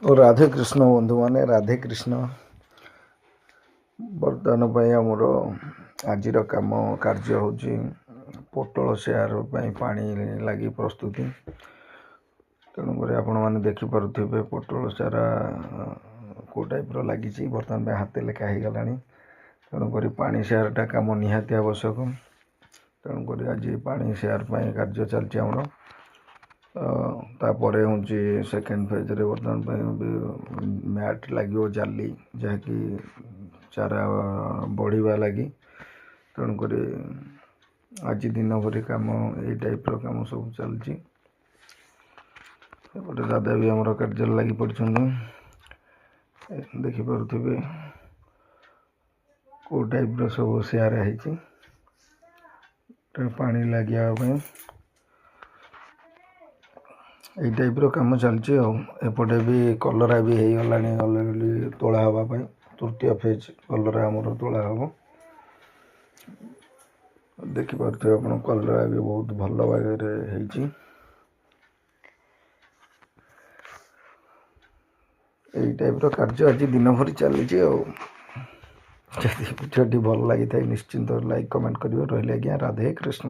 ଓ ରାଧେ କୃଷ୍ଣ ବନ୍ଧୁମାନେ, ରାଧେ କୃଷ୍ଣ। ବର୍ତ୍ତମାନ ପାଇଁ ଆମର ଆଜିର କାର୍ଯ୍ୟ ହେଉଛି ପୋଟଳ ସେୟାର ପାଇଁ ପାଣି ଲାଗି ପ୍ରସ୍ତୁତି। ତେଣୁକରି ଆପଣମାନେ ଦେଖିପାରୁଥିବେ ପୋଟଳ ଚାରା କେଉଁ ଟାଇପ୍ର ଲାଗିଛି। ବର୍ତ୍ତମାନ ପାଇଁ ହାତେ ଲେଖା ହେଇଗଲାଣି। ତେଣୁକରି ପାଣି ସେୟାରଟା କାମ ନିହାତି ଆବଶ୍ୟକ। ତେଣୁକରି ଆଜି ପାଣି ସେୟାର ପାଇଁ କାର୍ଯ୍ୟ ଚାଲିଛି ଆମର। ତାପରେ ହେଉଛି ସେକେଣ୍ଡ ଫେଜ୍ରେ ବର୍ତ୍ତମାନ ପାଇଁ ମ୍ୟାଟ୍ ଲାଗିବ, ଜାଲି, ଯାହାକି ଚାରା ବଢ଼ିବା ଲାଗି। ତେଣୁକରି ଆଜି ଦିନ ଭରି କାମ ଏଇ ଟାଇପ୍ର କାମ ସବୁ ଚାଲିଛି। ସେପଟେ ଦାଦା ବି ଆମର କାର୍ଯ୍ୟରେ ଲାଗି ପଡ଼ିଛନ୍ତି। ଦେଖିପାରୁଥିବେ କେଉଁ ଟାଇପ୍ର ସବୁ ସେୟାର ହେଇଛି ପାଣି ଲାଗିବା ପାଇଁ। ଏଇ ଟାଇପ୍ର କାମ ଚାଲିଛି ଆଉ। ଏପଟେ ବି କଲରା ବି ହେଇଗଲାଣି ଅଲରେଡ଼ି ତୋଳା ହେବା ପାଇଁ। ତୃତୀୟ ଫେଜ୍ କଲରା ଆମର ତୋଳା ହେବ। ଦେଖିପାରୁଥିବେ ଆପଣ, କଲରା ବି ବହୁତ ଭଲ ଭାବରେ ହେଇଛି। ଏଇ ଟାଇପ୍ର କାର୍ଯ୍ୟ ଆଜି ଦିନ ଭରି ଚାଲିଛି ଆଉ। ଯଦି ଭିଡ଼ିଓଟି ଭଲ ଲାଗିଥାଏ ନିଶ୍ଚିନ୍ତ ଲାଇକ୍ କମେଣ୍ଟ କରିବେ। ରହିଲେ ଆଜ୍ଞା, ରାଧେ କୃଷ୍ଣ।